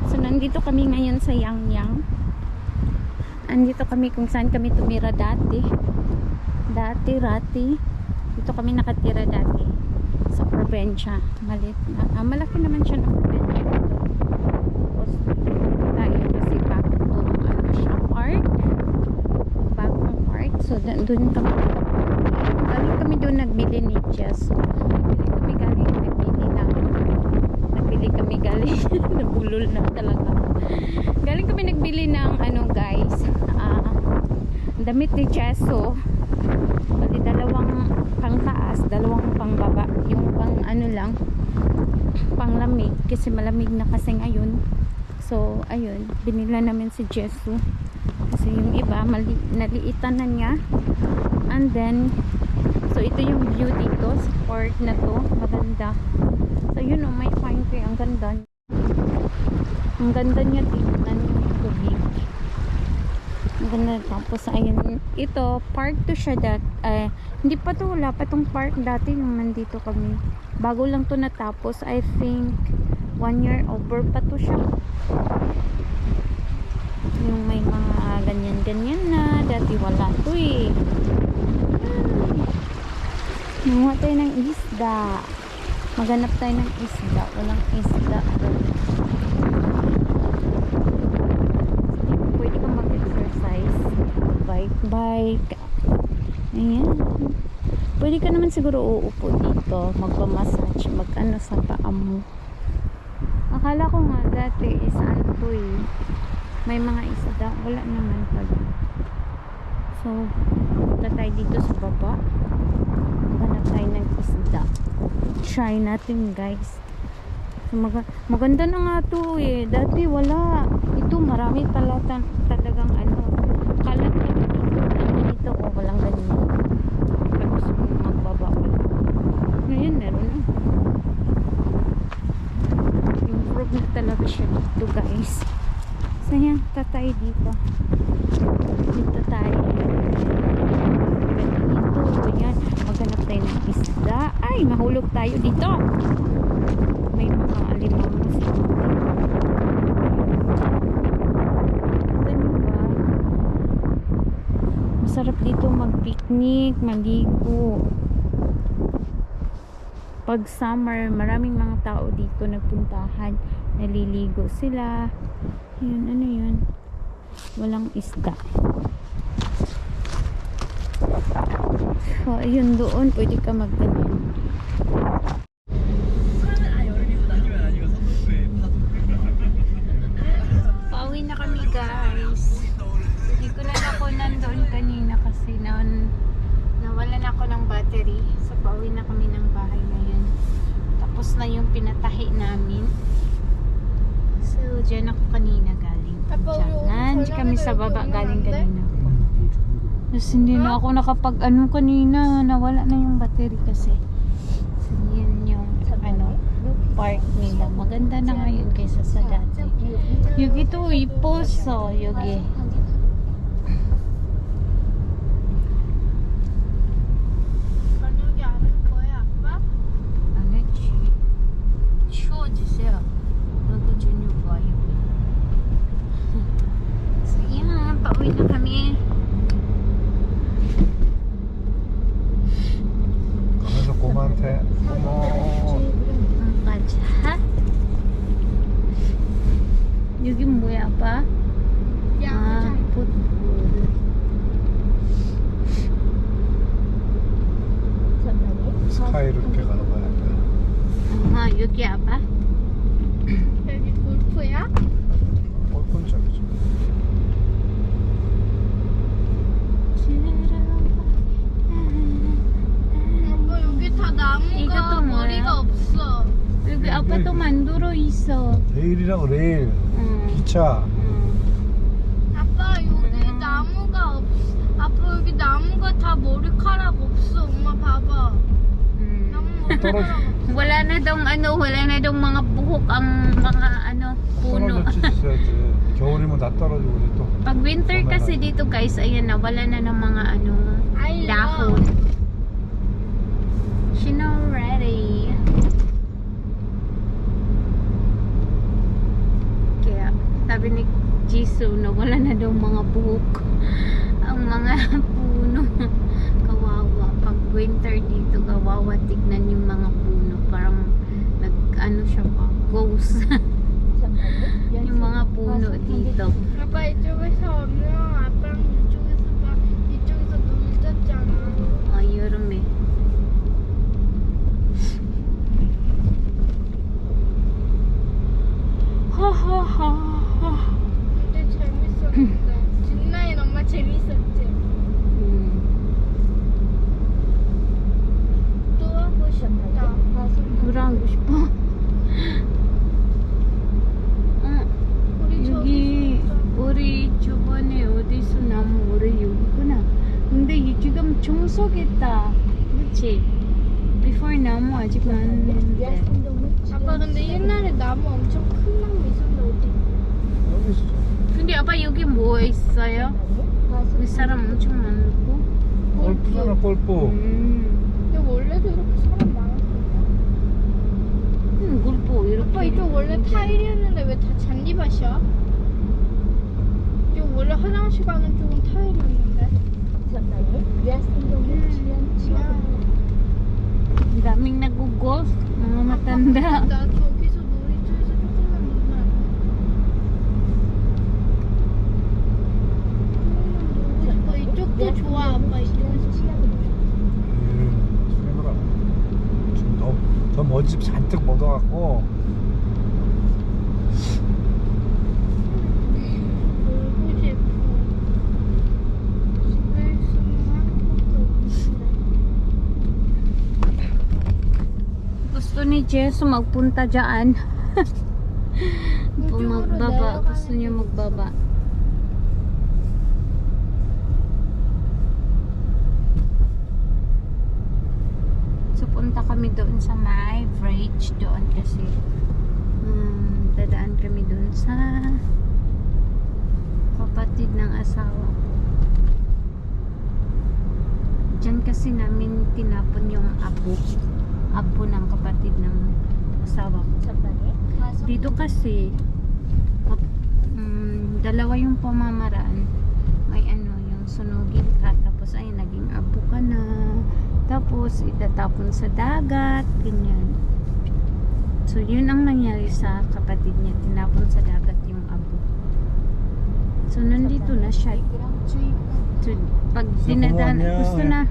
So nandito kami ngayon sa Yangyang. Andito kami kung saan kami tumira dati. Rati. Dito kami nakatira dati sa probinsya. Malaki naman siya na probinsya. Tapos dito tayo kasi bagong siya park. Bagong park. So doon kami. Galing kami doon nagbili ni Jess. Nabulol na talaga. Galing kami nagbili ng guys, damit ni Cheso. Bali dalawang pang taas, dalawang pang baba. Yung pang lang, pang lamig kasi malamig na kasi ngayon. So ayun, binila namin si Cheso. Kasi yung iba naliitan na niya. And then so ito yung view dito sa park na to, maganda. So yun may fine tree, ang ganda. Ang ganda niya, tingnan yung tubig. Ang ganda. Tapos ayun, ito park to siya hindi pa to, wala pa tong park dati nung nandito kami. Bago lang to natapos. I think 1 year over pa to siya. Yung may mga ganyan na dati wala to eh. Nanguha tayo ng isda. Maghanap tayo ng isda. Walang isda. Pwede kang mag-exercise. Bike. Ayan. Pwede ka naman siguro uupo dito. Magpamassage. Mag-ano sa paa mo. Akala ko nga dati is to eh. May mga isda. Wala naman pala. So, punta tayo dito sa baba. Maghanap tayo ng isda. Try natin guys. So, maganda na nga to eh. Dati wala. Ito marami talagang kalat na dito. O walang ganyan. Pag gusto mong magbaba wala. Ngayon meron na. Improve na talaga siya dito guys. So yan, tatay dito. Dito tayo. Dito, yan. Maghanap tayo ng isda. Ay, mahulog tayo dito. May mga alimangos dito. Masarap dito mag-picnic, maligo. Pag summer, maraming mga tao dito nagpuntahan. Naliligo sila. Yun, ano yun? Walang isda. So, ayun doon. Pwede ka mag-ganyan. Pauwi na kami guys. Hindi ko na ako nandoon kanina kasi nawalan ako ng battery. So, pauwi na kami ng bahay ngayon. Tapos na yung pinatahi namin. So, dyan ako kanina galing. Nandiyan kami sa baba galing kanina po. Tapos hindi na ako nakapag kanina. Nawala na yung battery kasi. So, yun yung park nila. Maganda na ngayon kaysa sa dati. Yugi to ipos. So, Yugi. Pauwi na kami. 가면서 곰한테 어머 맞아? 여기 뭐야 아빠? 풋볼. 스카이롭게 가는 거야. 여기 아빠? 여기 골프야? 골프는 저기죠. 아빠 여기 다 나무가 이것도 뭐야? 머리가 없어. 여기 아빠 또 만들어 있어. 레일이라고 레일. 기차. 아빠 여기 나무가 없어. 아빠 여기 나무가 다 머리카락 없어. 엄마 봐봐. 나무 머리카락 없어. Wala na daw mga buhok ang mga puno. 떨어졌지 있어야지. 겨울이면 다 떨어지고 이제 또. Pag winter kasi dito guys, ayan na, wala na ng mga dahon. She not ready. sabi ni Jisoo na wala na daw mga buhok ang mga puno. Kawawa. Pag winter dito, kawawa. Tignan yung mga puno. Parang ano siya pa, ghost. yung mga puno dito. 아빠 이쪽에서 오면 아빠랑 이쪽에서 놀았잖아. 여름에. 하하하. 근데 재밌었는데. 진나인 엄마 재밌었지? 또 하고 싶다. 돌아가고 싶어. 우리 여기 저기서 우리 저번에 어디서 나무 우리 여기구나. 근데 이 지금 종속했다. 그렇지? Before 나무 아직 많은데. 아빠 근데 옛날에 나무 엄청 큰 나무 있었는데 어디? 여기 있어. 근데 아빠 여기 뭐 있어요? 그 사람 엄청 많고. 골프잖아, 골프. 근데 원래도 이렇게 사람 많았었나? 골프 이렇게. 아빠 이쪽 원래 타일이었는데 왜 다 잔디밭이야? 이쪽 원래 화장실 가는 쪽은 타일이었는데. Ang daming nag-golf, mga matanda. 나 저기서 놀이터에서 조금만 놀면 안 돼? 아빠 이쪽도 좋아. 아빠 이쪽에서 해보라. 지금 더 먼지 잔뜩 묻어갖고. 놀고 싶어. 집에 있으면 할 것도 없는데. Gusto ni Jess magpunta dyan. Kung 이쪽으로 magbaba, 내려가는 gusto niya magbaba. So punta kami doon sa may bridge doon kasi dadaan kami doon sa kapatid ng asawa ko. Diyan kasi namin tinapon yung apo ng kapatid ng asawa ko. Dito kasi dalawa yung pamamaraan. May ano, yung sunugin ka tapos ay naging apo ka na. Tapos itatapon sa dagat, ganyan. So yun ang nangyari sa kapatid niya, tinapon sa dagat yung apo. So nandito na siya. So, pag dinadaan, gusto na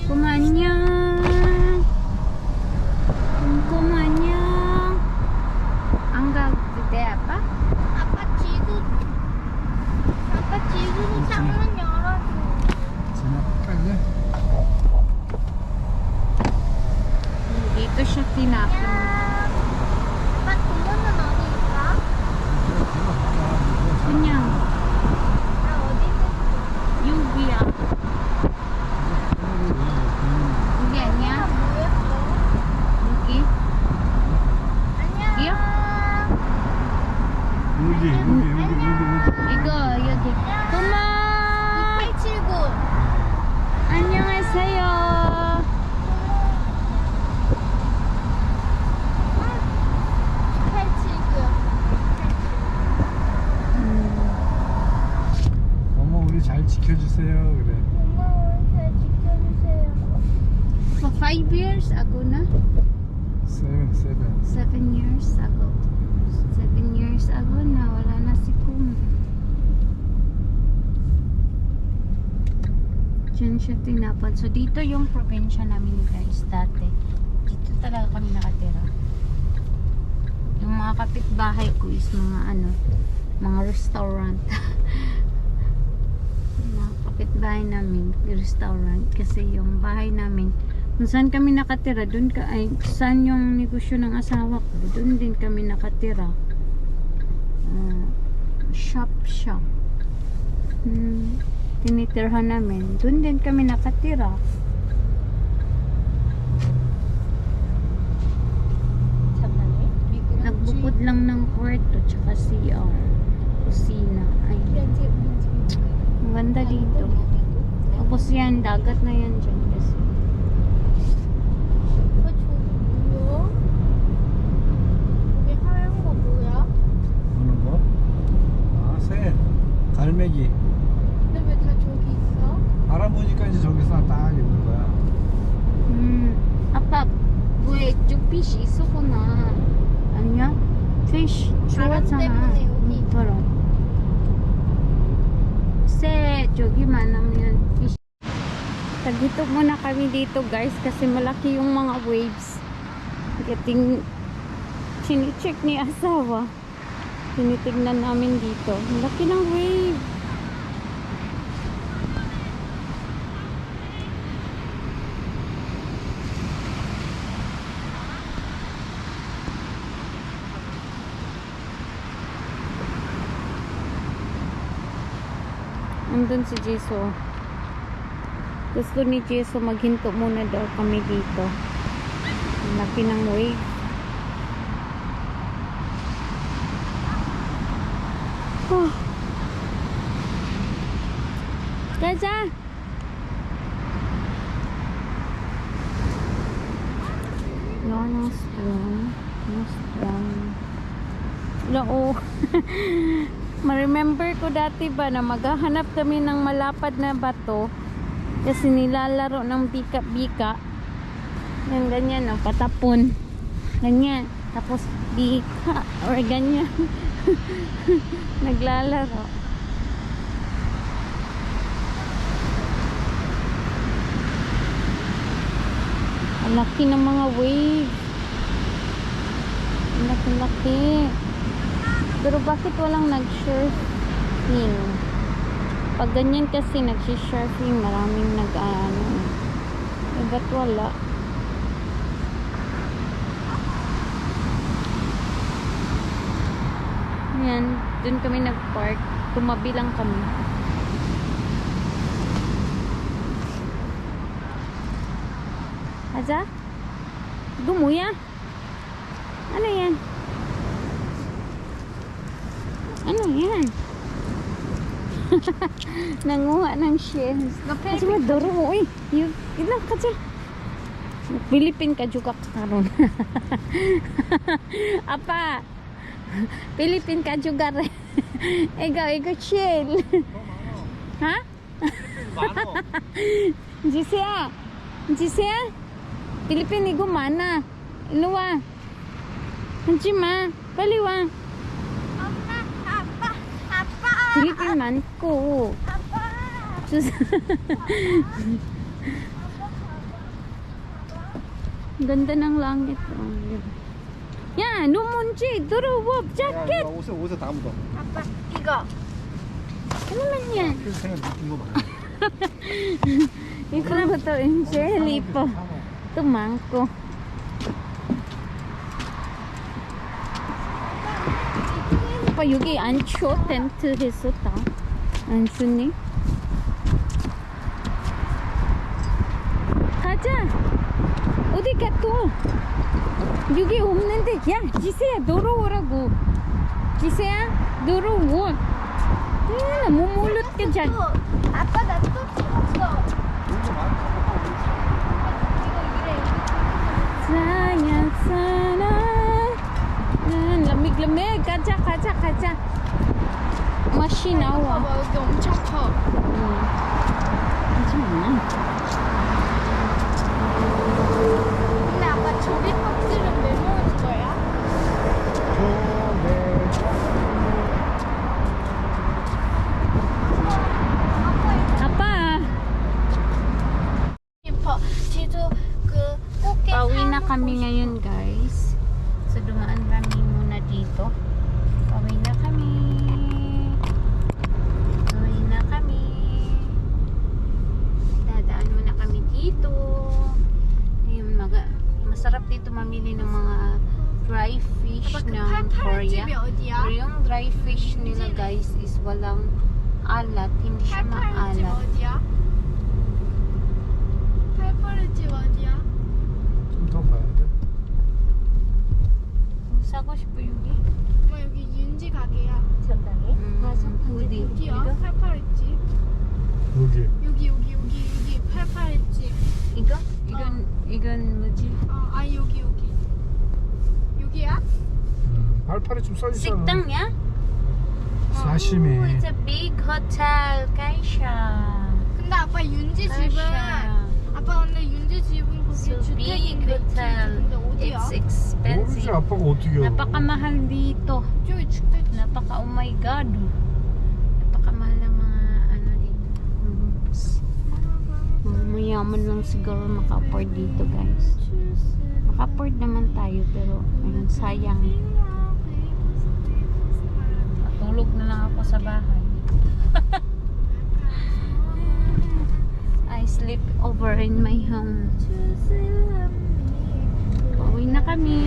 kumanyang. Kumanyang. Ang gagawin apa? 아빠 지금 창문 열어줘. 지나갈래? Dito siya tinapon. 아빠 동물은 어디 있어? Kanyang, 나 어디 있는지. yubiya. Hindi niya. 뭐였어? Yugi. 안녕. Iyo. 여기. Igo, yugi. Kuma! 2879. 안녕하세요. 2879. 어머, 우리 잘 지켜주세요. 그래. 고마워요. 잘 지켜주세요. For 5 years ago na? 7. 7 years ago. 7 years ago na wala na si Kum. Diyan siya tinapon. So dito yung probinsya namin guys dati. Dito talaga kami nakatira. Yung mga kapitbahay ko is mga restaurant. Mga kapitbahay namin, restaurant. Kasi yung bahay namin, kung saan kami nakatira, doon saan yung negosyo ng asawa ko, doon din kami nakatira. Shop. Tinitirhan namin, doon din kami nakatira. Nagbukod lang ng kwarto, tsaka CR, kusina. Ay, ang ganda dito. Tapos yan, dagat na yan dyan kasi. 저기 뭐야? 여기 하얀 거 뭐야? 보는 거? 갈매기. 근데 왜 다 저기 있어? 바람 부니까 이제 저기서 딱 있는 거야. 아빠 왜 쭈빛이 있었구나. 아니야? fish 바람 좋아하잖아. 때문에 여기. 바람. Kasi jogiman naman yung fish. Tagito muna kami dito guys kasi malaki yung mga waves. Getting chini-check ni asawa. Tinitignan namin dito. Malaki ng wave. Andun si Jeso. Gusto ni Jeso maghinto muna daw kami dito. Ang laki ng wave. Oh. Gaza! No strong. No strong. Oo. Ma-remember ko dati ba na maghahanap kami ng malapad na bato kasi nilalaro ng bika-bika. Yan, ganyan, no? Patapon. Ganyan. Tapos bika or ganyan. Naglalaro. Ang laki ng mga wave. Ang laki-laki. Pero bakit walang nag-surfing? Pag ganyan kasi nag-surfing, maraming nag-ano. Eh, ba't wala? Ayan, dun kami nag-park. Tumabi lang kami. Aza? Gumuya? Ano yan? Ano yan? Nanguha ng shells. Kasi maduro mo. Uy, ilang ka dyan. Pilipin ka juga karon. Apa? Pilipin ka juga rin. Ikaw shell. Ha? Jisea? Jisea? Pilipin igo mana? Iluwa? Hanjima? Paliwa? Pilipin man ko. Sus. Ganda ng langit. Ya, numunji, durowop, jacket. 옷에 다 묻어. 아빠 이거. Ano man yan? 그래서 생각 느낀 거 많아. Ikaw ba to, Angeli po? Tumangko. 오빠 여기 안초 텐트 했었다. 안 주니? 가자. 어디 가 또? 여기 없는데. 야, 지세야 놀러오라고. 지세야 놀러오. 몸물릇 ka dyan. 아빠 나 또 찍었어. Sayang sana. lamig-lamig. 가자. 맛있나와. 봐봐 여기 엄청 커. 하지 마. 근데 아빠 조리 껍질은 왜 먹을 거야? 아빠. 싶어. 지도 그 꽃게 Pauwi na 사먹고 kami 싶어. ngayon guys. So dumaan kami muna dito. Pauwi na kami. Dadaan muna kami dito. Ayun, masarap dito mamili ng mga dry fish 아빠 그 ng Korea. 팔팔집이 어디야? Pero yung dry fish nila guys is walang alat. Hindi siya 팔팔집 maalat. 어디야? 팔팔집 어디야? 좀 더 가야 돼. 사고 싶어 여기? 엄마 여기 윤지 가게야. 전당에? 맞아. 어디? 어디야? 이거? 팔팔집. 여기 팔팔집. 이거? 이건 뭐지? 여기. 여기야? 발판이 좀 써있잖아. 식당이야? 사시미. It's a big hotel, Kaisha. 근데 아빠 윤지 집은 아빠 근데 윤지 집은 거기 So big 주택인데 hotel. 근데 어디야? It's 모르지 expensive. 아빠가 어떻게 알아? Napakamahal dito. 저기 주택. Oh my God. Napakamahal ng mga ano dito. Rooms. Mga mayaman lang siguro maka-afford dito, guys. Maka-afford naman tayo, pero ayun, sayang. Tulog na lang ako sa bahay. I sleep over in my home. Pauwi na kami.